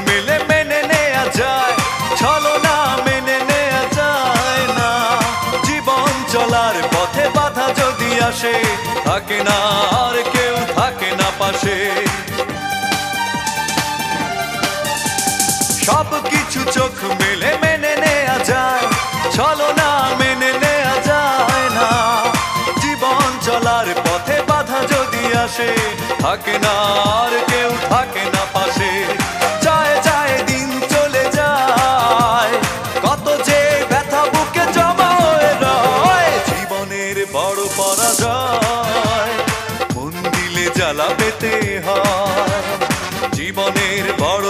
মেলে মেনে নেয়া যায়, ছলনা মেনে নেয়া যায় না। জীবন চলার পথে বাধা যদি আসে, থাকে না আর কেউ, থাকে না পাশে। সব কিছু চোখ মেলে মেনে নেয়া যায়, ছলনা মেনে নেয়া যায় না। জীবন চলার পথে বাধা যদি আসে, থাকে না আর কেউ, থাকে না পাশে। যায় যায় দিন চলে যায়, কত যে ব্যথা বুকে জমা হয়ে রয়। জীবনের বড় পরাজয়, মন দিলে জ্বালা পেতে হয়। জীবনের বড়